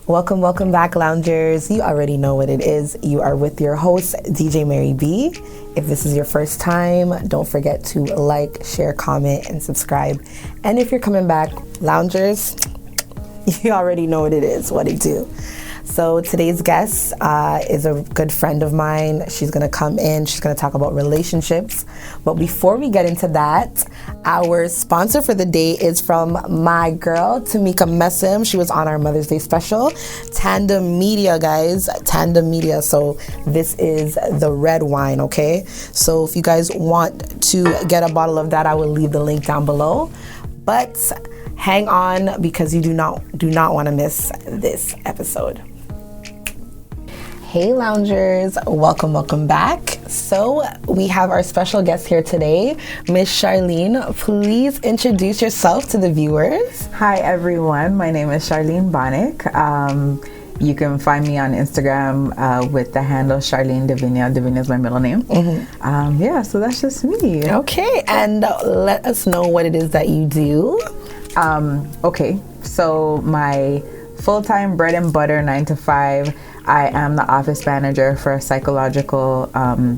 Welcome back, loungers. You already know what it is. You are with your host, DJ Mary B. If this is your first time, don't forget to like, share, comment, and subscribe. And if you're coming back, loungers, you already know what it is, what it do. So today's guest is a good friend of mine. She's gonna come in, she's gonna talk about relationships. But before we get into that, our sponsor for the day is from my girl, Tamika Messim. She was on our Mother's Day special. Tandem Media, guys, Tandem Media. So this is the red wine, okay? So if you guys want to get a bottle of that, I will leave the link down below. But hang on, because you do not wanna miss this episode. Hey loungers, welcome back. So we have our special guest here today, Miss Charlene. Please introduce yourself to the viewers. Hi everyone, my name is Charlene Bonnick. You can find me on Instagram with the handle Charlene Divinia. Divinia is my middle name. Mm-hmm. So that's just me. Okay, and let us know what it is that you do. Okay, so my full-time bread and butter 9 to 5. I am the office manager for a psychological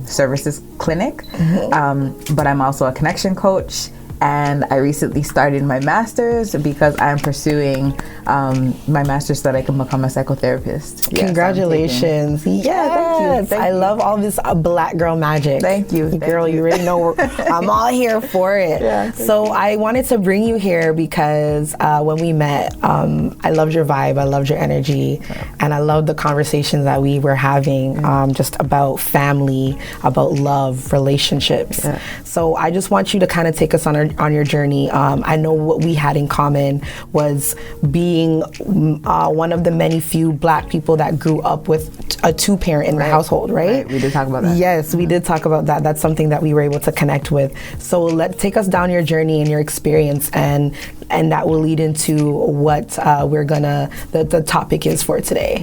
services clinic, but I'm also a connection coach, and I recently started my master's because I'm pursuing my master's so that I can become a psychotherapist. Congratulations. Yes, thank you. I love all this black girl magic. Thank you. Girl, you already know I'm all here for it. Yeah, so I wanted to bring you here because when we met, I loved your vibe, I loved your energy, and I loved the conversations that we were having just about family, about love, relationships. Yeah. So I just want you to kind of take us on your journey. I know what we had in common was being one of the many few black people that grew up with a two-parent in the household, right? We did talk about that. Yes, we did talk about that. That's something that we were able to connect with. So take us down your journey and your experience, and that will lead into what the topic is for today.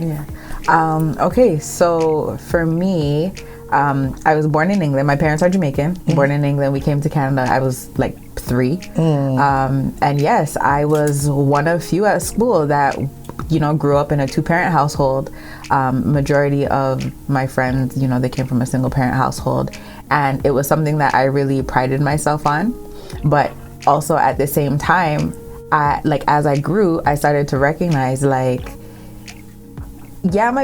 Yeah. Okay, so for me, I was born in England. My parents are Jamaican. Born in England. We came to Canada. I was like 3. And yes, I was one of few at school that, grew up in a 2-parent household. Majority of my friends, they came from a single parent household. And it was something that I really prided myself on. But also at the same time, as I grew, I started to recognize my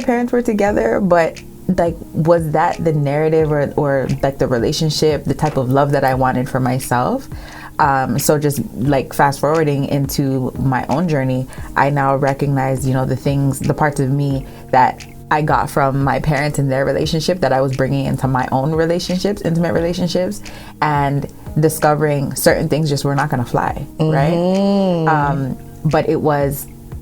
parents were together, but was that the narrative or the relationship, the type of love that I wanted for myself? So just fast forwarding into my own journey, I now recognize, the parts of me that I got from my parents and their relationship that I was bringing into my own relationships, intimate relationships, and discovering certain things just were not going to fly, right?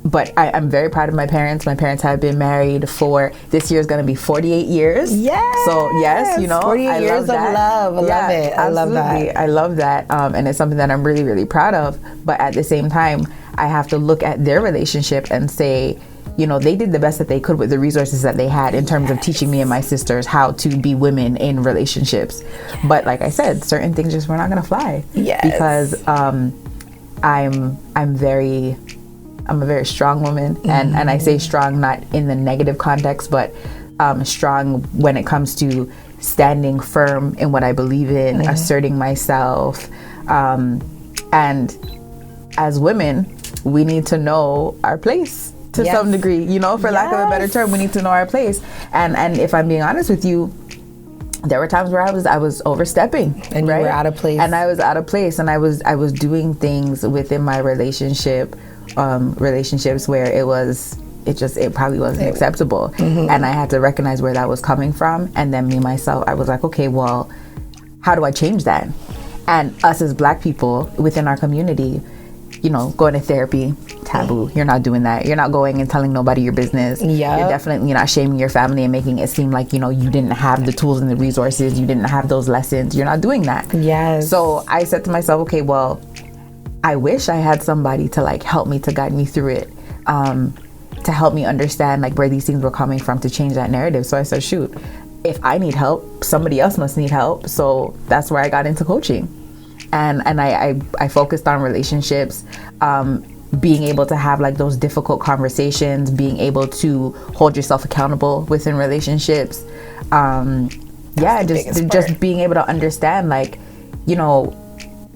But I'm very proud of my parents. My parents have been married for, this year is going to be 48 years. Yes. So yes, 48 years of love. I love it. I love that. I love that. And it's something that I'm really, really proud of. But at the same time, I have to look at their relationship and say, they did the best that they could with the resources that they had in terms of teaching me and my sisters how to be women in relationships. But like I said, certain things just were not going to fly. Yes. Because I'm a very strong woman, and I say strong not in the negative context, but strong when it comes to standing firm in what I believe in, asserting myself. And as women, we need to know our place to some degree, for lack of a better term, we need to know our place. And if I'm being honest with you, there were times where I was overstepping, and you were out of place. And I was out of place, and I was doing things within my relationships where it probably wasn't acceptable. And I had to recognize where that was coming from. And then myself, I was like, okay, well, how do I change that? And us as black people within our community, going to therapy, taboo. You're not doing that. You're not going and telling nobody your business. Yep. You're definitely not shaming your family and making it seem like, you didn't have the tools and the resources. You didn't have those lessons. You're not doing that. Yes. So I said to myself, okay, well, I wish I had somebody to help me, to guide me through it, to help me understand where these things were coming from, to change that narrative. So I said, shoot, if I need help, somebody else must need help. So that's where I got into coaching. And I focused on relationships, being able to have like those difficult conversations, being able to hold yourself accountable within relationships. Just being able to understand, like, you know,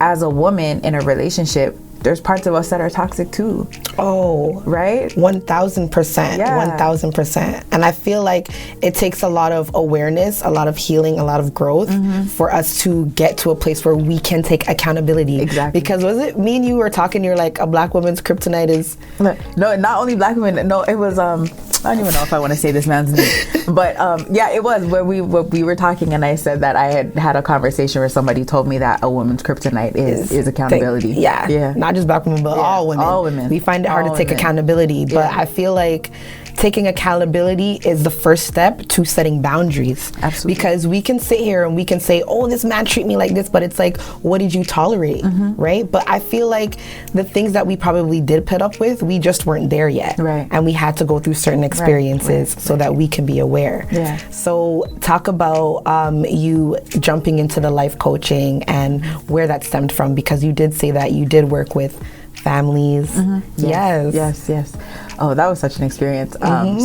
as a woman in a relationship, there's parts of us that are toxic too. Oh, right? 1000%. Yeah. 1000%. And I feel like it takes a lot of awareness, a lot of healing, a lot of growth for us to get to a place where we can take accountability. Exactly. Because was it me and you were talking, you're like, a black woman's kryptonite is... No, not only black women. No, it was, I don't even know if I want to say this man's name. But yeah, it was where we were talking, and I said that I had a conversation where somebody told me that a woman's kryptonite is accountability. Yeah. Not just black women, but all women. All women. We find it hard to take accountability, but I feel like taking accountability is the first step to setting boundaries. Absolutely. Because we can sit here and we can say, oh, this man treat me like this, but it's like, what did you tolerate, right? But I feel like the things that we probably did put up with, we just weren't there yet. Right. And we had to go through certain experiences so that we can be aware. Yeah. So talk about you jumping into the life coaching and where that stemmed from, because you did say that you did work with families. Yes. Oh, that was such an experience.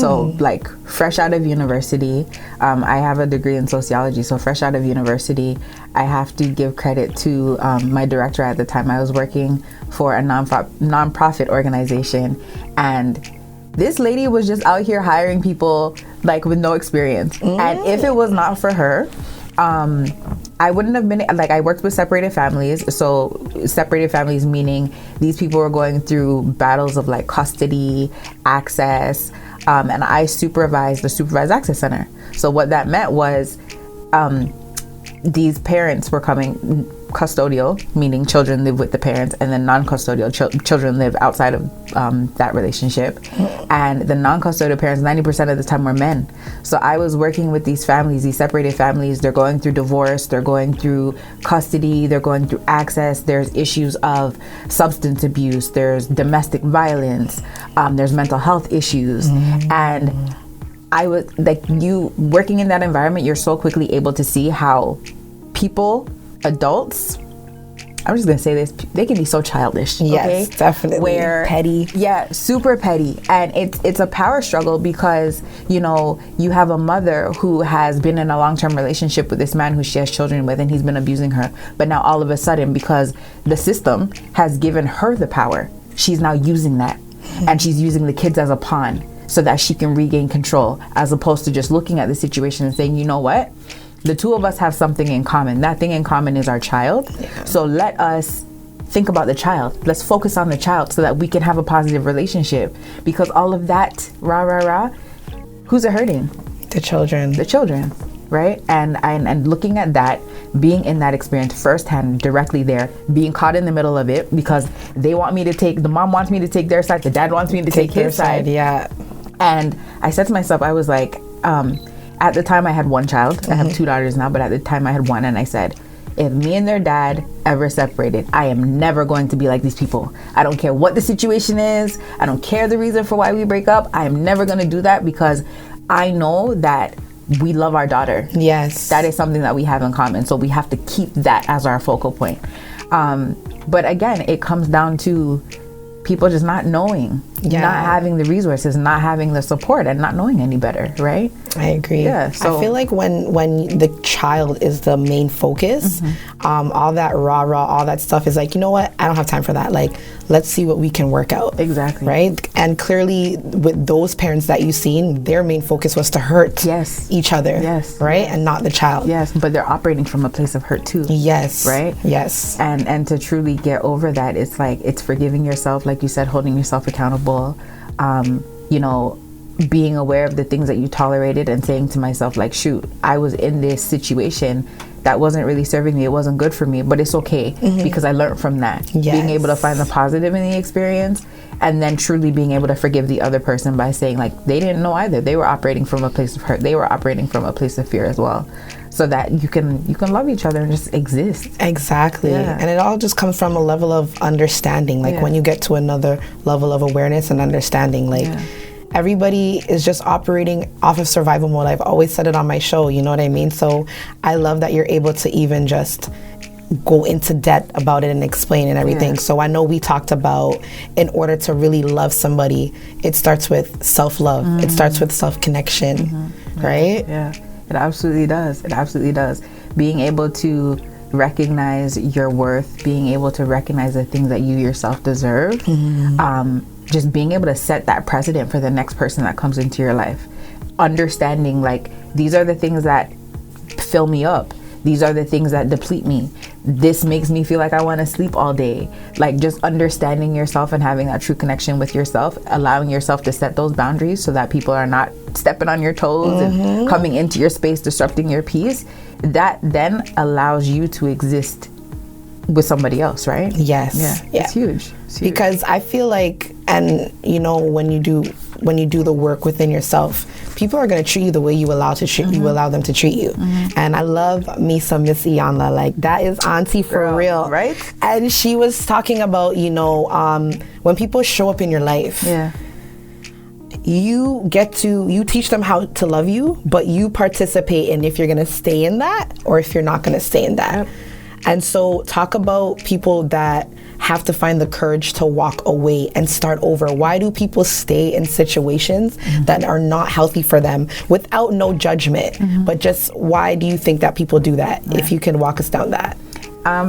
So like fresh out of university, I have a degree in sociology. So fresh out of university, I have to give credit to my director at the time. I was working for a nonprofit organization, and this lady was just out here hiring people like with no experience. And if it was not for her, I wouldn't have been, like, I worked with separated families. So separated families meaning these people were going through battles of like custody, access, and I supervised the supervised access center. So what that meant was these parents were coming, custodial, meaning children live with the parents, and then non-custodial children live outside of that relationship. And the non-custodial parents, 90% of the time, were men. So I was working with these families, these separated families. They're going through divorce, they're going through custody, they're going through access. There's issues of substance abuse, there's domestic violence, there's mental health issues. And I was like, you working in that environment, you're so quickly able to see how people, adults, I'm just gonna say this, they can be so childish. Yes, okay? definitely. Where petty. Yeah, super petty. And it's a power struggle because, you know, you have a mother who has been in a long-term relationship with this man who she has children with, and he's been abusing her. But now all of a sudden, because the system has given her the power, she's now using that. And she's using the kids as a pawn so that she can regain control, as opposed to just looking at the situation and saying, you know what? The two of us have something in common. That thing in common is our child. Yeah. So let us think about the child. Let's focus on the child so that we can have a positive relationship. Because all of that, who's it hurting? The children. The children, right? And looking at that, being in that experience firsthand, directly there, being caught in the middle of it, because they want me to take, the mom wants me to take their side, the dad wants me to take his side. Yeah. And I said to myself, I was like, at the time I had one child. I have two daughters now, but at the time I had one, and I said, if me and their dad ever separated, I am never going to be like these people. I don't care what the situation is. I don't care the reason for why we break up. I am never going to do that, because I know that we love our daughter. Yes. That is something that we have in common. So we have to keep that as our focal point. But again, it comes down to people just not knowing, not having the resources, not having the support, and not knowing any better, right? I agree. Yeah, so I feel like when the child is the main focus, all that all that stuff is like, you know what? I don't have time for that. Like, let's see what we can work out. Exactly. Right? And clearly, with those parents that you've seen, their main focus was to hurt each other. Yes. Right? And not the child. Yes, but they're operating from a place of hurt too. Yes. Right? Yes. And to truly get over that, it's like, it's forgiving yourself, like you said, holding yourself accountable, you know, being aware of the things that you tolerated, and saying to myself, like, shoot, I was in this situation that wasn't really serving me. It wasn't good for me, but it's okay because I learned from that. Yes. Being able to find the positive in the experience, and then truly being able to forgive the other person by saying, like, they didn't know either. They were operating from a place of hurt. They were operating from a place of fear as well. So that you can love each other and just exist. Exactly. Yeah. And it all just comes from a level of understanding. Like when you get to another level of awareness and understanding, like everybody is just operating off of survival mode. I've always said it on my show, you know what I mean? So I love that you're able to even just go into depth about it and explain and everything. Yeah. So I know we talked about, in order to really love somebody, it starts with self-love. It starts with self-connection, right? Yeah, it absolutely does. It absolutely does. Being able to recognize your worth, being able to recognize the things that you yourself deserve, just being able to set that precedent for the next person that comes into your life. Understanding, like, these are the things that fill me up. These are the things that deplete me. This makes me feel like I want to sleep all day. Like, just understanding yourself and having that true connection with yourself, allowing yourself to set those boundaries so that people are not stepping on your toes and coming into your space, disrupting your peace. That then allows you to exist with somebody else, right? Yes. Yeah. It's huge. Because I feel like, and you know, when you do the work within yourself, people are going to treat you the way you allow them to treat you. And I love me some Miss Iyanla. Like, that is auntie for real, right? And she was talking about, you know, when people show up in your life, you teach them how to love you, but you participate in if you're going to stay in that or if you're not going to stay in that. And so talk about people that have to find the courage to walk away and start over. Why do people stay in situations that are not healthy for them without no judgment? But just, why do you think that people do that? If you can walk us down that.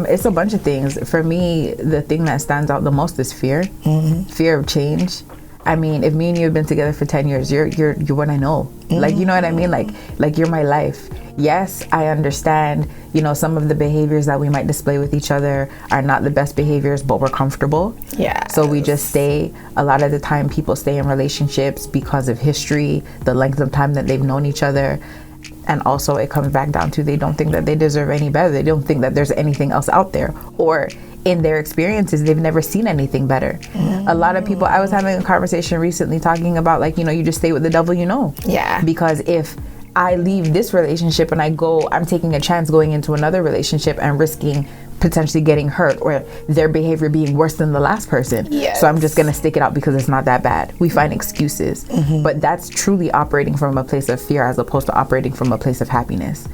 It's a bunch of things. For me, the thing that stands out the most is fear. Fear of change. I mean, if me and you have been together for 10 years, you're what I know. Like, you know what I mean? Like you're my life. Yes, I understand, you know, some of the behaviors that we might display with each other are not the best behaviors, but we're comfortable. Yeah. So we just stay. A lot of the time people stay in relationships because of history, the length of time that they've known each other. And also it comes back down to, they don't think that they deserve any better. They don't think that there's anything else out there. Or in their experiences, they've never seen anything better. A lot of people, I was having a conversation recently talking about, like, you know, you just stay with the devil you know. Yeah. Because if I leave this relationship and I'm taking a chance going into another relationship and risking potentially getting hurt or their behavior being worse than the last person. Yes. So I'm just going to stick it out because it's not that bad. We find excuses. But that's truly operating from a place of fear as opposed to operating from a place of happiness,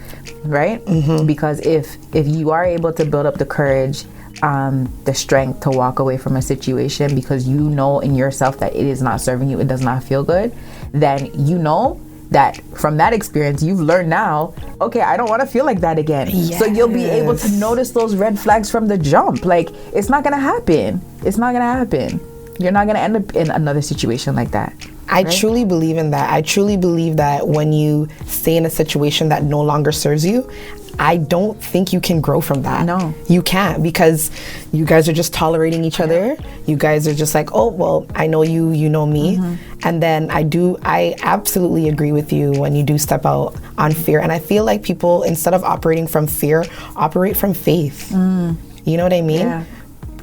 right? Because if you are able to build up the courage, the strength to walk away from a situation because you know in yourself that it is not serving you, it does not feel good, then you know that from that experience you've learned now, okay, I don't want to feel like that again. Yes. So you'll be able to notice those red flags from the jump. Like, it's not gonna happen. It's not gonna happen. You're not gonna end up in another situation like that. I truly believe in that. I truly believe that when you stay in a situation that no longer serves you, I don't think you can grow from that. No. You can't, because you guys are just tolerating each other. You guys are just like, oh, well, I know you, you know me. And then I absolutely agree with you when you do step out on fear. And I feel like people, instead of operating from fear, operate from faith. You know what I mean? Yeah.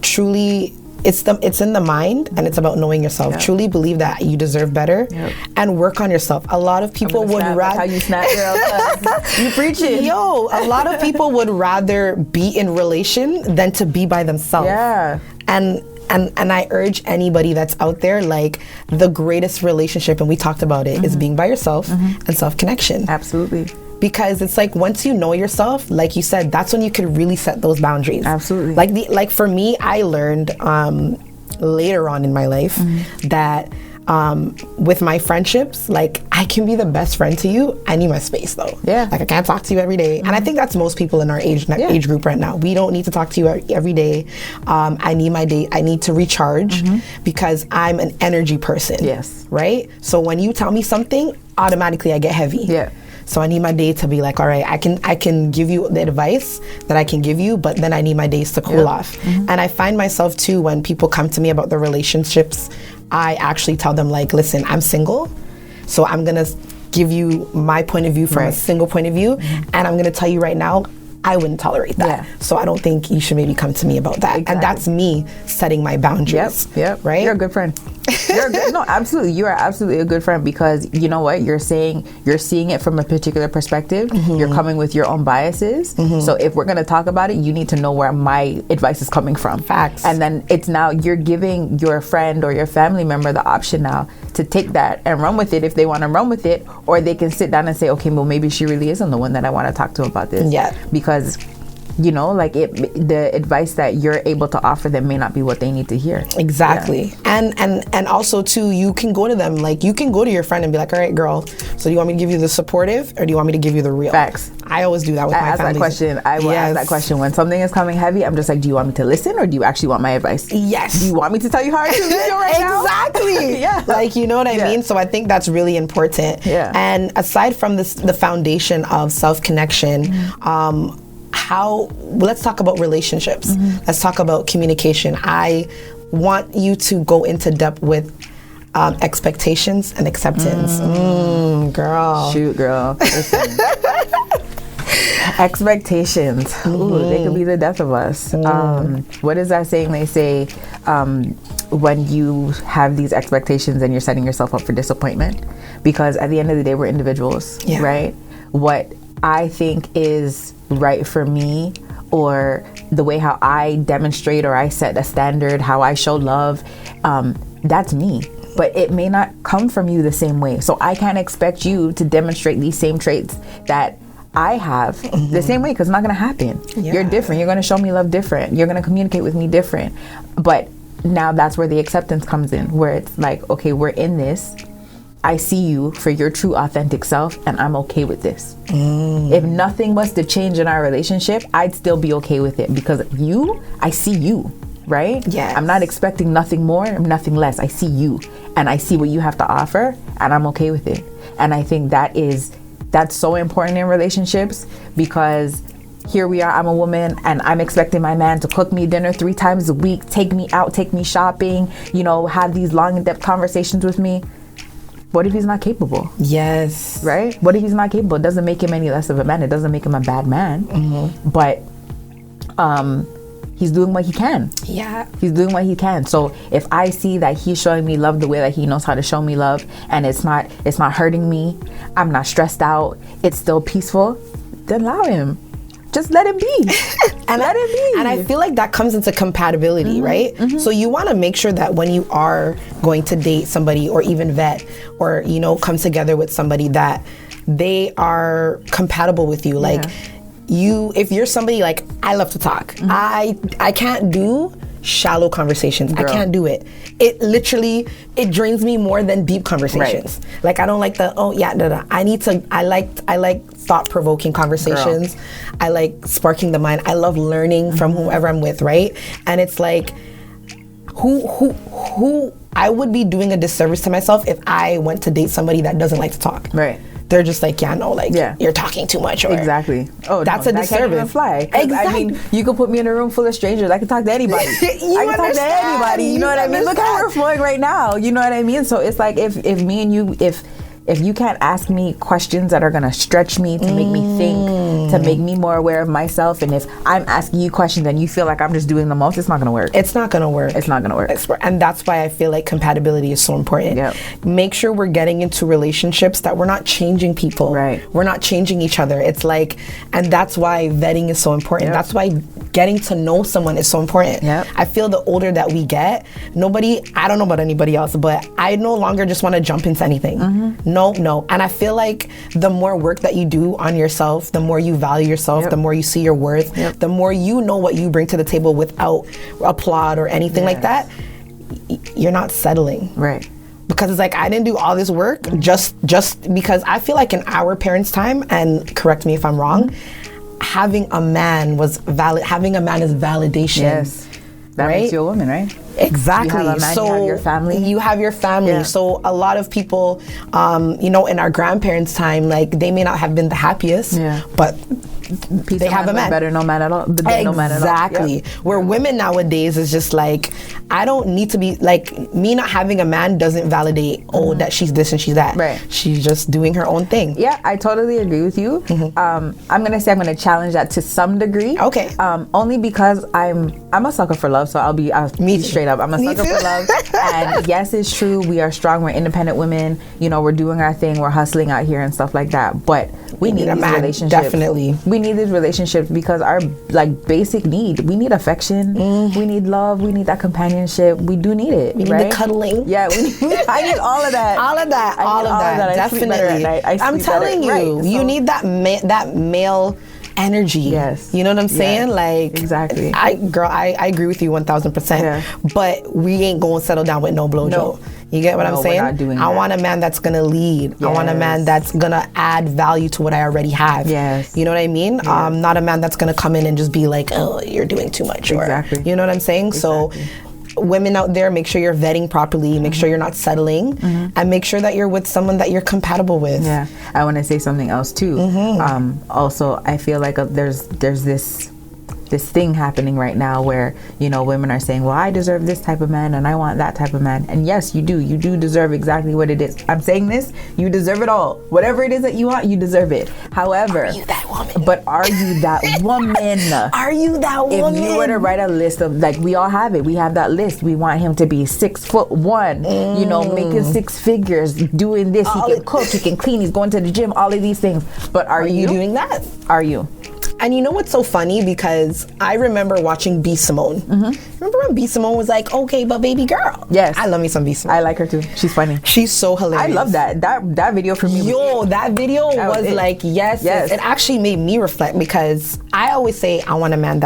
Truly, it's in the mind, and it's about knowing yourself. Truly believe that you deserve better, and work on yourself. A lot of people would rather, how you snap, girl. You preaching. Yo, a lot of people would rather be in relation than to be by themselves. Yeah. And I urge anybody that's out there, like, the greatest relationship, and we talked about it, is being by yourself and self-connection. Absolutely. Because it's like, once you know yourself, like you said, that's when you can really set those boundaries. Absolutely. Like for me, I learned later on in my life that with my friendships, like, I can be the best friend to you. I need my space though. Yeah. Like, I can't talk to you every day. And I think that's most people in our age group right now. We don't need to talk to you every day. I need my day. I need to recharge because I'm an energy person. Yes. Right? So when you tell me something, automatically I get heavy. Yeah. So I need my day to be like, all right, I can give you the advice that I can give you, but then I need my days to cool off. And I find myself too, when people come to me about their relationships, I actually tell them, like, listen, I'm single, so I'm gonna give you my point of view from a single point of view, and I'm gonna tell you right now, I wouldn't tolerate that. Yeah. So I don't think you should maybe come to me about that. Exactly. And that's me setting my boundaries. Yep. Right? You're a good friend. No, absolutely. You are absolutely a good friend, because you know what? You're seeing it from a particular perspective. You're coming with your own biases. So if we're going to talk about it, you need to know where my advice is coming from. Facts. And then it's now you're giving your friend or your family member the option now to take that and run with it if they want to run with it, or they can sit down and say, okay, well, maybe she really isn't the one that I want to talk to about this. Yeah. Because you know, like the advice that you're able to offer them may not be what they need to hear. Exactly. Yeah. And also too, you can go to them, like you can go to your friend and be like, all right, girl, so do you want me to give you the supportive or do you want me to give you the real? Facts. I always do that with my family. I will ask that question when something is coming heavy. I'm just like, do you want me to listen or do you actually want my advice? Yes. Do you want me to tell you how I feel right now? Exactly. Yeah. Like, you know what I mean? So I think that's really important. Yeah. And aside from this, the foundation of self-connection, let's talk about relationships. Let's talk about communication. I want you to go into depth with expectations and acceptance. Girl. Shoot, girl. Listen. Expectations. Ooh, they could be the death of us. What is that saying? They say when you have these expectations and you're setting yourself up for disappointment, because at the end of the day, we're individuals, right? What I think is right for me, or the way how I demonstrate or I set a standard, how I show love, that's me. But it may not come from you the same way. So I can't expect you to demonstrate these same traits that I have the same way, because it's not going to happen. You're different. You're going to show me love different. You're going to communicate with me different. But now that's where the acceptance comes in, where it's like, okay, we're in this. I see you for your true authentic self and I'm okay with this. If nothing was to change in our relationship, I'd still be okay with it, because I see you, right? Yes. I'm not expecting nothing more, nothing less. I see you and I see what you have to offer and I'm okay with it. And I think that's so important in relationships, because here we are, I'm a woman and I'm expecting my man to cook me dinner 3 times a week, take me out, take me shopping, have these long in-depth conversations with me. What if he's not capable? Yes. Right? What if he's not capable? It doesn't make him any less of a man. It doesn't make him a bad man. But he's doing what he can. Yeah. He's doing what he can. So if I see that he's showing me love the way that he knows how to show me love, and it's not hurting me, I'm not stressed out, it's still peaceful, then allow him. Just let him be. And I feel like that comes into compatibility, right? So you want to make sure that when you are going to date somebody or even vet or, come together with somebody, that they are compatible with you. Like if you're somebody like, I love to talk. I can't do shallow conversations. Girl. I can't do it. It drains me more than deep conversations. Right. Like I don't like I like thought-provoking conversations. Girl. I like sparking the mind. I love learning from whoever I'm with, right? And it's like who I would be doing a disservice to myself if I went to date somebody that doesn't like to talk. Right. They're just like, you're talking too much. Or, exactly. Oh, that's a disservice. That can't even fly. Exactly. I mean, you could put me in a room full of strangers. I can talk to anybody. I can talk to anybody. You know what I mean? Look how we're flowing right now. You know what I mean? So it's like if me and you, if you can't ask me questions that are going to stretch me, to make me think, to make me more aware of myself, and if I'm asking you questions and you feel like I'm just doing the most, it's not going to work. It's not going to work. It's not going to work. And that's why I feel like compatibility is so important. Yep. Make sure we're getting into relationships that we're not changing people. Right. We're not changing each other. It's like, and that's why vetting is so important. Yep. That's why getting to know someone is so important. Yep. I feel the older that we get, I don't know about anybody else, but I no longer just want to jump into anything. No. And I feel like the more work that you do on yourself, the more you value yourself, the more you see your worth, the more you know what you bring to the table without applaud or anything like that, you're not settling. Right. Because it's like, I didn't do all this work just because I feel like in our parents' time, and correct me if I'm wrong, having a man is validation. Yes. That makes you a woman, right? Exactly. You have a man, you have your family. You have your family. Yeah. So a lot of people, in our grandparents' time, like they may not have been the happiest, but they have a man. Better no man at all. Exactly. Yep. Where women nowadays is just like, I don't need to be like, me not having a man doesn't validate that she's this and she's that. Right. She's just doing her own thing. Yeah, I totally agree with you. I'm gonna challenge that to some degree. Okay. Only because I'm a sucker for love, so I'll be straight up. I'm a sucker for love. And yes, it's true. We are strong. We're independent women. We're doing our thing. We're hustling out here and stuff like that. But we need these relationships. Definitely. We need these relationships because our basic need. We need affection. We need love. We need that companionship. We do need it. We need the cuddling. Yeah, I need all of that. All of that. Definitely. I'm telling you, you need that male energy. Yes. You know what I'm saying? Yes. Like, Exactly. I agree with you 1000%. Yeah. But we ain't going to settle down with no blowjob. No. You get what I'm No, saying? we're not doing I that. want a man that's gonna lead. I want a man Yes. that's gonna add value to what I already have. Yes. You know what I mean? Not a man that's gonna come in and just be like, oh, you're doing too much. Or, Exactly. you know what I'm saying? Exactly. So women out there, make sure you're vetting properly, make sure you're not settling, and make sure that you're with someone that you're compatible with. Yeah, I want to say something else too. Also, I feel like there's this thing happening right now where, you know, women are saying, well, I deserve this type of man and I want that type of man. And yes, you do deserve exactly what it is. I'm saying this, you deserve it all. Whatever it is that you want, you deserve it. However, Are you that woman? but are you that woman? Are you that woman? If you were to write a list of, like, we all have it, we have that list. We want him to be 6'1", you know, making 6 figures, doing this. He can cook, he can clean, he's going to the gym, all of these things. But are you doing that? Are you? And you know what's so funny? Because I remember watching B. Simone. Remember when B. Simone was like, okay, but baby girl. Yes. I love me some B. Simone. I like her too. She's funny. She's so hilarious. I love that. That video for me. Yo, that video was was it. like, yes. It actually made me reflect, because I always say I want a man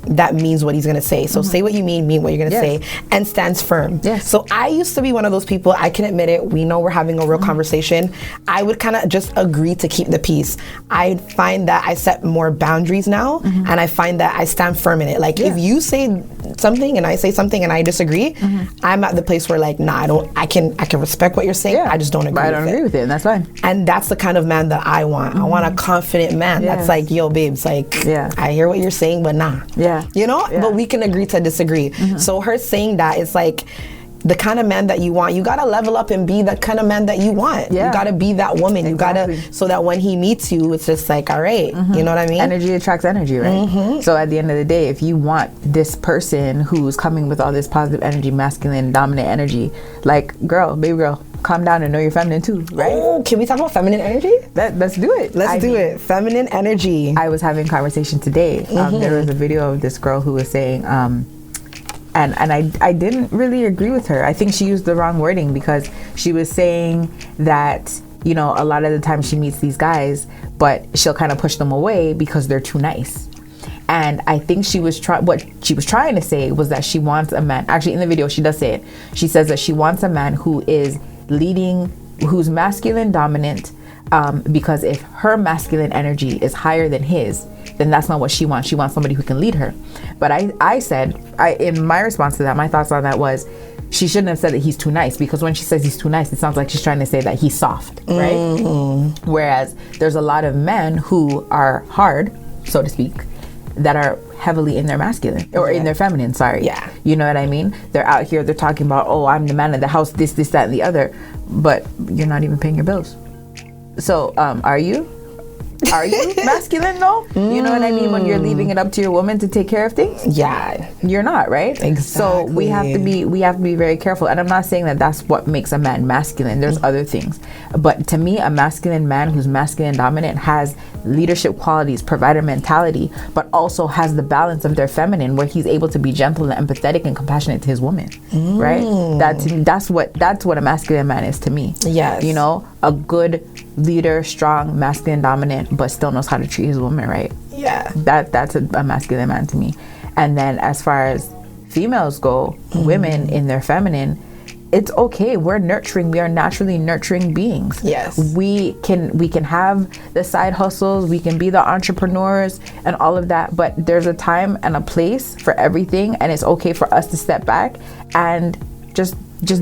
that means what he's gonna say. So say what you mean what you're gonna say, and stands firm. Yes. So I used to be one of those people, I can admit it, we know we're having a real conversation. I would kind of just agree to keep the peace. I find that I set more boundaries now, and I find that I stand firm in it. Like if you say something and I say something and I disagree, I'm at the place where like, nah, I can respect what you're saying. I just don't agree But I with don't it. agree with it, and that's fine. And that's the kind of man that I want. I want a confident man that's like, yo, babes, like, I hear what you're saying, but nah. You know? But we can agree to disagree. So her saying that, it's like, the kind of man that you want, you gotta level up and be the kind of man that you want. You gotta be that woman. You gotta, so that when he meets you, it's just like, all right, you know what I mean? Energy attracts energy, right? So at the end of the day, if you want this person who's coming with all this positive energy, masculine, dominant energy, like, girl, baby girl, calm down and know you're feminine too, right? Oh, can we talk about feminine energy? Let's do it. Let's do it. Feminine energy. I was having a conversation today. There was a video of this girl who was saying, and I didn't really agree with her. I think she used the wrong wording, because she was saying that, you know, a lot of the time she meets these guys, but she'll kind of push them away because they're too nice. And I think what she was trying to say was that she wants a man. Actually, in the video, she does say it. She says that she wants a man who is leading, who's masculine dominant, because if her masculine energy is higher than his, then that's not what she wants. She wants somebody who can lead her. But I said, in my response to that, my thoughts on that was, she shouldn't have said that he's too nice, because when she says he's too nice, it sounds like she's trying to say that he's soft, right? Whereas there's a lot of men who are hard, so to speak, that are heavily in their masculine or in their feminine, you know what I mean? They're out here, they're talking about, oh, I'm the man of the house, this, that, and the other, but you're not even paying your bills. So are you masculine though? You know what I mean? When you're leaving it up to your woman to take care of things? Yeah. You're not, right? Exactly. So we have to be very careful. And I'm not saying that that's what makes a man masculine. There's other things. But to me, a masculine man who's masculine dominant has leadership qualities, provider mentality, but also has the balance of their feminine, where he's able to be gentle and empathetic and compassionate to his woman, right? That's what a masculine man is to me. Yes. You know, a good leader, strong, masculine dominant, but still knows how to treat his woman right. Yeah. That's a masculine man to me. And then as far as females go, women in their feminine, it's okay. We're nurturing. We are naturally nurturing beings. Yes. We can have the side hustles. We can be the entrepreneurs and all of that. But there's a time and a place for everything, and it's okay for us to step back and just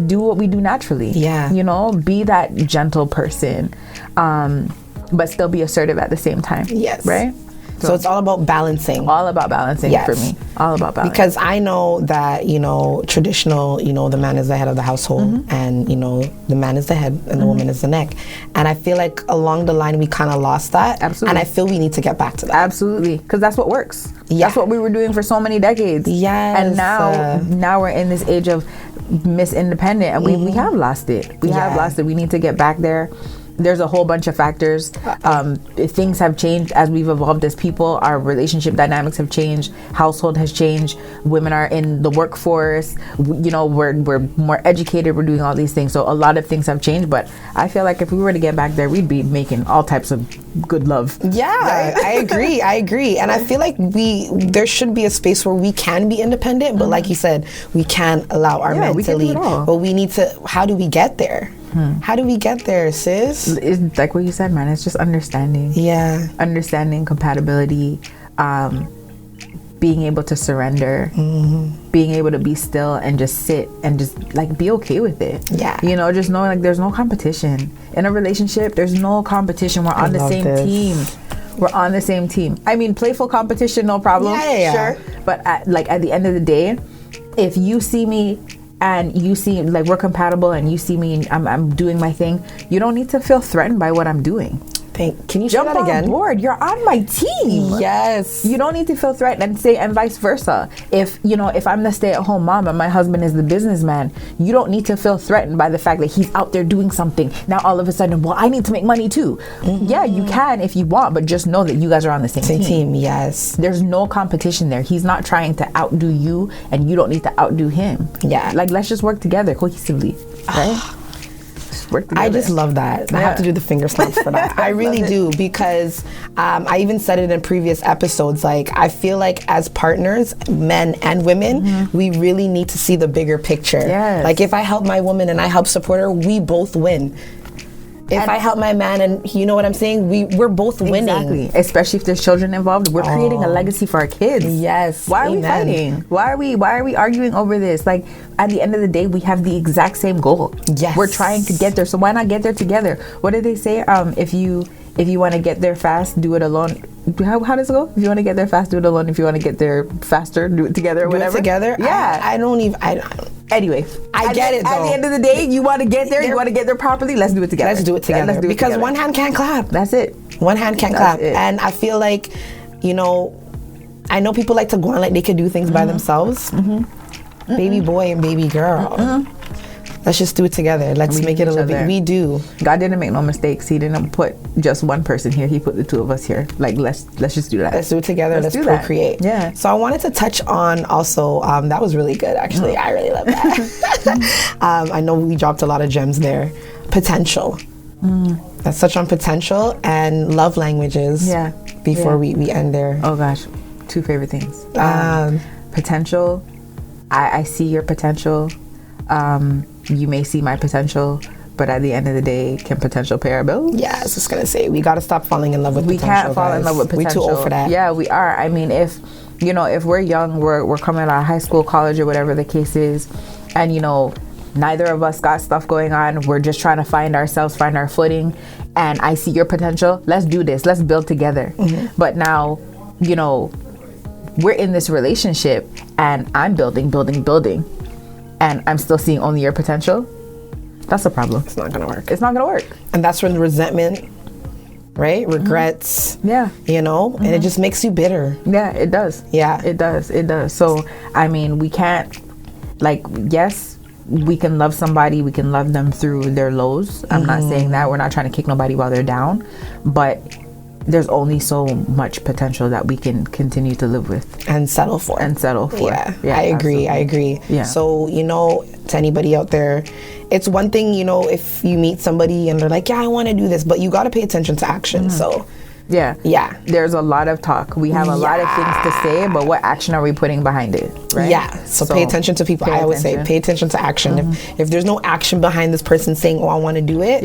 do what we do naturally. Yeah. You know, be that gentle person, but still be assertive at the same time. Yes. Right? So it's all about balancing. All about balancing for me. All about balance. Because I know that, you know, traditional, you know, the man is the head of the household, and, you know, the man is the head and the woman is the neck. And I feel like along the line we kind of lost that. Absolutely. And I feel we need to get back to that. Absolutely. Because that's what works. Yeah. That's what we were doing for so many decades. Yes. And now we're in this age of Miss Independent, and we have lost it. We have lost it. We need to get back there. there's a whole bunch of factors. Things have changed as we've evolved as people. Our relationship dynamics have changed. Household has changed. Women are in the workforce. We're more educated. We're doing all these things. So a lot of things have changed. But I feel like if we were to get back there, we'd be making all types of good love. Yeah, right? I agree. And I feel like there should be a space where we can be independent, but like you said, we can't allow our men to lead. But we need to, how do we get there? How do we get there, sis? It's like what you said, man. It's just understanding. Yeah. Understanding, compatibility, being able to surrender, being able to be still and just sit and just like be okay with it. Yeah. Just knowing like there's no competition. In a relationship, there's no competition. We're on the same team. We're on the same team. I mean, playful competition, no problem. Yeah. Sure. But at the end of the day, if you see me and you see like we're compatible and you see me and I'm doing my thing, you don't need to feel threatened by what I'm doing. Can you say that again? Jump on board. You're on my team. Yes. You don't need to feel threatened, and vice versa. If I'm the stay-at-home mom and my husband is the businessman, you don't need to feel threatened by the fact that he's out there doing something. Now all of a sudden, well, I need to make money too. Yeah, you can if you want, but just know that you guys are on the same team. Yes. There's no competition there. He's not trying to outdo you, and you don't need to outdo him. Yeah. Like, let's just work together cohesively, right? I just love that. I have to do the finger snaps for that. I really do, because I even said it in previous episodes. Like, I feel like as partners, men and women, we really need to see the bigger picture. Yes. Like, if I help my woman and I help support her, we both win. If I help my man and you know what I'm saying, we're both winning. Exactly. Especially if there's children involved. We're creating a legacy for our kids. Yes. Why are we fighting? Why are we arguing over this? Like, at the end of the day, we have the exact same goal. Yes. We're trying to get there. So why not get there together? What did they say? If you want to get there fast, do it alone. How does it go? If you want to get there fast, do it alone. If you want to get there faster, do it together or whatever. Do it together? Yeah. I don't. Anyway, I get it though. At the end of the day, you want to get there, you want to get there properly, let's do it together. Let's do it together. Because one hand can't clap. That's it. One hand can't clap. And I feel like, I know people like to go on like they could do things by themselves. Baby boy and baby girl. Let's just do it together. Let's make it a little bit. We do. God didn't make no mistakes. He didn't put just one person here. He put the two of us here. Like, let's just do that. Let's do it together. Let's procreate. Yeah. So I wanted to touch on also, that was really good, actually. I really love that. I know we dropped a lot of gems there. Potential. Let's touch on potential and love languages. Yeah. Before we end there. Oh, gosh. Two favorite things. Potential. I see your potential. You may see my potential, but at the end of the day, can potential pay our bills? Yeah, I was just gonna say, we gotta stop falling in love with potential. We can't fall in love with potential. We're too old for that. Yeah, we are. I mean, if we're young, we're coming out of high school, college, or whatever the case is, and neither of us got stuff going on. We're just trying to find ourselves, find our footing, and I see your potential. Let's do this. Let's build together. But now, we're in this relationship, and I'm building, and I'm still seeing only your potential. That's a problem. It's not gonna work. It's not gonna work. And that's when resentment, right? Regrets. Yeah. And it just makes you bitter. Yeah, it does. Yeah. It does. So, I mean, we can't, yes, we can love somebody, we can love them through their lows. I'm not saying that. We're not trying to kick nobody while they're down, but there's only so much potential that we can continue to live with and settle for. Yeah, I agree. Yeah. So, to anybody out there, it's one thing, if you meet somebody and they're like, yeah, I want to do this, but you got to pay attention to action. So yeah, there's a lot of talk. We have a lot of things to say, but what action are we putting behind it, right? Yeah. So pay attention to people. I always say pay attention to action. If there's no action behind this person saying, oh, I want to do it,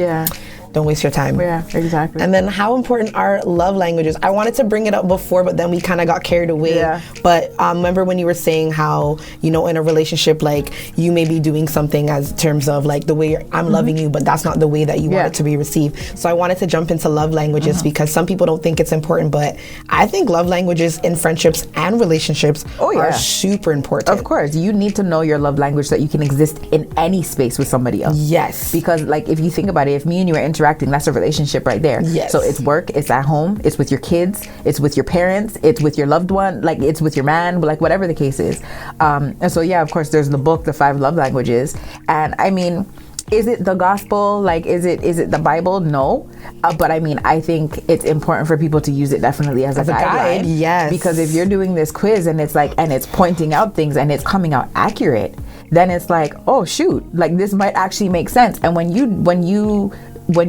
don't waste your time. Yeah, exactly. And then how important are love languages? I wanted to bring it up before, but then we kind of got carried away. Yeah. But remember when you were saying how, in a relationship, like, you may be doing something as terms of like the way I'm loving you, but that's not the way that you want it to be received. So I wanted to jump into love languages because some people don't think it's important, but I think love languages in friendships and relationships are super important. Of course. You need to know your love language so that you can exist in any space with somebody else. Yes. Because like, if you think about it, if me and you are interacting, that's a relationship right there. Yes. So it's work, it's at home, it's with your kids, it's with your parents, it's with your loved one, like it's with your man, like whatever the case is. And so of course there's the book, The 5 Love Languages. And I mean, Is it the gospel? Like, is it the Bible? No. But I mean, I think it's important for people to use it definitely as a guide. Yes. Because if you're doing this quiz and it's like, and it's pointing out things and it's coming out accurate, then it's like, oh shoot, like this might actually make sense. And when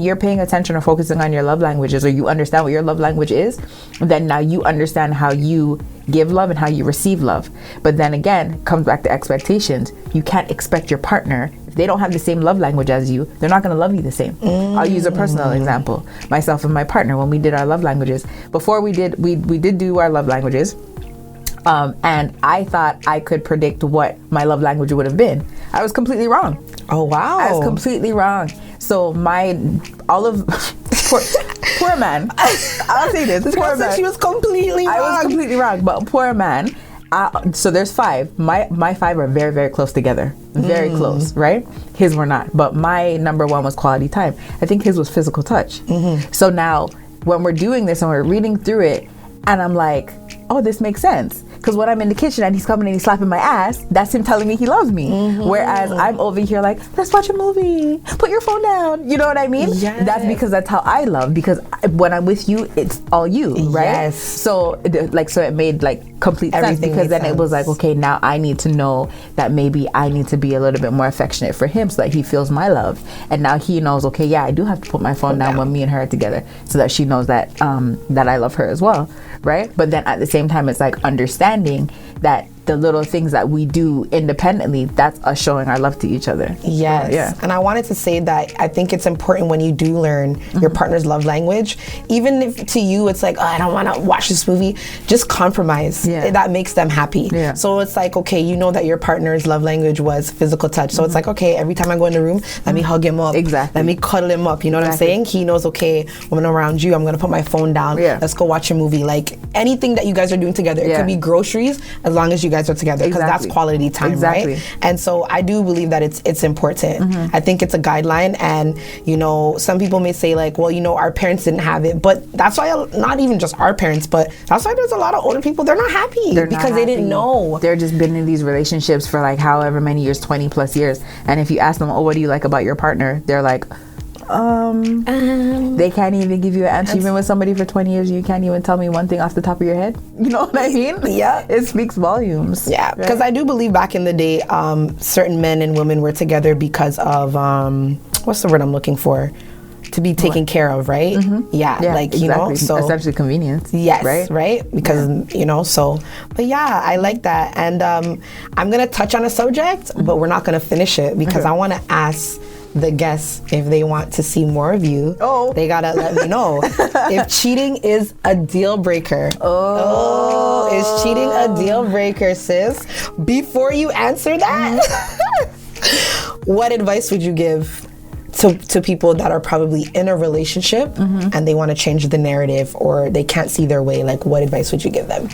you're paying attention or focusing on your love languages, or you understand what your love language is, then now you understand how you give love and how you receive love. But then again, comes back to expectations. You can't expect your partner, if they don't have the same love language as you, they're not going to love you the same. I'll use a personal example. Myself and my partner, when we did our love languages, before we did do our love languages, and I thought I could predict what my love language would have been. I was completely wrong. Oh wow. I was completely wrong. So poor man. I'll say this. Poor man. She was completely wrong. I was completely wrong, but poor man. So there's 5. My 5 are very, very close together. Very close, right? His were not. But my number 1 was quality time. I think his was physical touch. So now when we're doing this and we're reading through it, and I'm like, oh, this makes sense. Because when I'm in the kitchen and he's coming and he's slapping my ass, that's him telling me he loves me. Whereas I'm over here like, let's watch a movie. Put your phone down. You know what I mean? Yes. That's because that's how I love. Because when I'm with you, it's all you, right? Yes. So it made like complete sense, because then it was like, okay, now I need to know that maybe I need to be a little bit more affectionate for him so that he feels my love. And now he knows, okay, yeah, I do have to put my phone down when me and her are together, so that she knows that that I love her as well, right? But then at the same time, it's like understanding that the little things that we do independently, that's us showing our love to each other. Yes. Yeah. And I wanted to say that I think it's important when you do learn your partner's love language, even if to you it's like, oh, I don't want to watch this movie, just compromise. Yeah. That makes them happy. Yeah. So it's like, okay, you know that your partner's love language was physical touch. So it's like, okay, every time I go in the room, let me hug him up. Exactly. Let me cuddle him up. You know what I'm saying? He knows, okay, when I'm around you, I'm going to put my phone down. Yeah. Let's go watch a movie. Like anything that you guys are doing together, it could be groceries, as long as you guys are together, because that's quality time, right? And so I do believe that it's important. I think it's a guideline, and you know, some people may say like, well, you know, our parents didn't have it, but that's why, not even just our parents, but that's why there's a lot of older people, they're not happy because they didn't know. They're just been in these relationships for like however many years, 20 plus years, and if you ask them, oh, what do you like about your partner, they're like, they can't even give you an answer. Even with somebody for 20 years, you can't even tell me one thing off the top of your head. You know what I mean? Yeah. It speaks volumes. Yeah, because I do believe back in the day, certain men and women were together because of, what's the word I'm looking for? To be taken care of, right? Yeah, like, you know, so essentially convenience. Yes, right? Because, you know, so, but yeah, I like that. And I'm going to touch on a subject, but we're not going to finish it because I want to ask the guests if they want to see more of you. They gotta let me know if cheating is a deal breaker. Is cheating a deal breaker, sis? Before you answer that, what advice would you give to people that are probably in a relationship and they want to change the narrative, or they can't see their way? Like, what advice would you give them?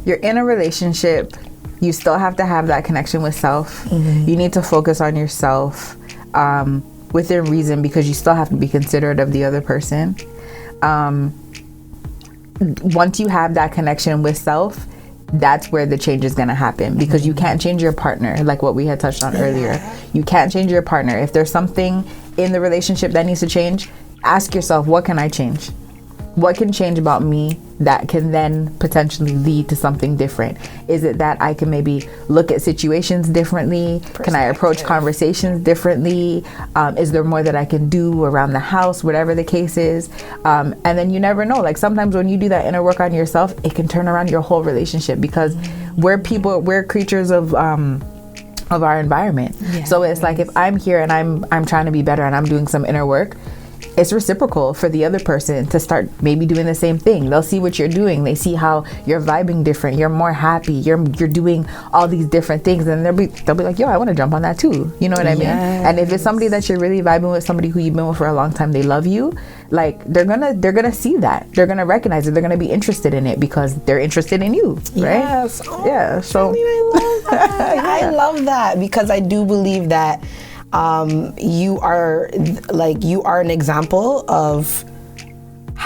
You're in a relationship, you still have to have that connection with self. You need to focus on yourself within reason, because you still have to be considerate of the other person. Once you have that connection with self, that's where the change is going to happen, because you can't change your partner, like what we had touched on earlier. You can't change your partner. If there's something in the relationship that needs to change, ask yourself, what can I change? What can change about me that can then potentially lead to something different? Is it that I can maybe look at situations differently? Can I approach conversations differently? Is there more that I can do around the house, whatever the case is? And then you never know. Like sometimes when you do that inner work on yourself, it can turn around your whole relationship, because we're creatures of our environment. So it's like, if I'm here and I'm trying to be better and I'm doing some inner work, it's reciprocal for the other person to start maybe doing the same thing. They'll see what you're doing. They see how you're vibing different. You're more happy. You're doing all these different things, and they'll be like, yo, I want to jump on that too. You know what I mean? And if it's somebody that you're really vibing with, somebody who you've been with for a long time, they love you, like they're gonna see that. They're gonna recognize it. They're gonna be interested in it because they're interested in you, right? Yes. Yeah. So I love that. I love that, because I do believe that you are an example of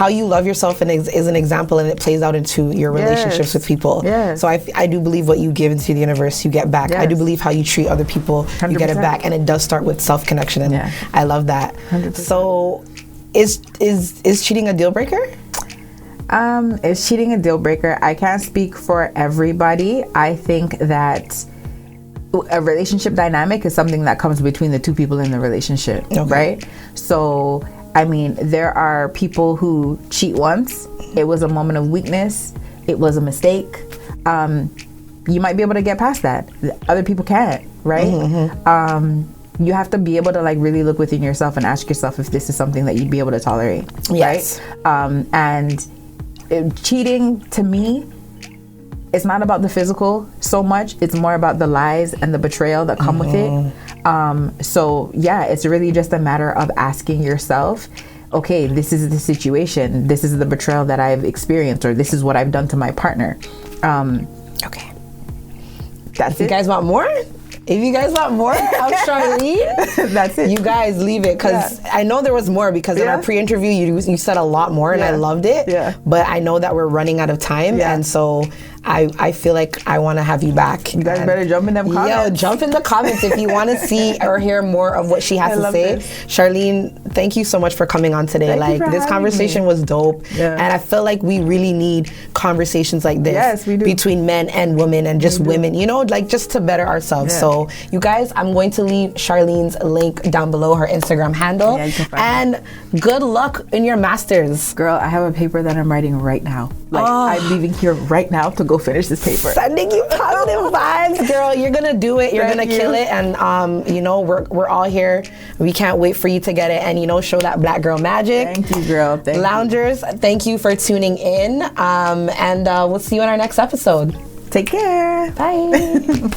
how you love yourself is an example, and it plays out into your relationships with people. So I do believe what you give into the universe, you get back. I do believe how you treat other people, 100%. You get it back, and it does start with self-connection, and I love that. 100%. So is cheating a deal breaker? Is cheating a deal breaker? I can't speak for everybody. I think that a relationship dynamic is something that comes between the two people in the relationship, right? So, I mean, there are people who cheat once. It was a moment of weakness. It was a mistake. You might be able to get past that. Other people can't, right? You have to be able to like really look within yourself and ask yourself if this is something that you'd be able to tolerate, right? And cheating, to me, it's not about the physical so much. It's more about the lies and the betrayal that come with it. So yeah, it's really just a matter of asking yourself, okay, this is the situation. This is the betrayal that I've experienced, or this is what I've done to my partner. Okay. That's it. You guys want more? If you guys want more of Charlene, that's it. You guys leave it, because I know there was more, because in our pre-interview you said a lot more, and I loved it. But I know that we're running out of time, and so I feel like I want to have you back. You guys better jump in them comments. Yo, jump in the comments if you want to see or hear more of what she has to say. Charlene, thank you so much for coming on today. Like, this conversation was dope, and I feel like we really need conversations like this between men and women, and just women, you know, like just to better ourselves. So you guys, I'm going to leave Charlene's link down below, her Instagram handle, and good luck in your masters. Girl, I have a paper that I'm writing right now. Like, I'm leaving here right now to go finish this paper. Sending you positive vibes, girl. You're gonna do it. You're gonna kill it. And you know, we're all here. We can't wait for you to get it, and you know, show that black girl magic. Thank you, girl. Thank Loungers, thank you for tuning in. And we'll see you in our next episode. Take care. Bye.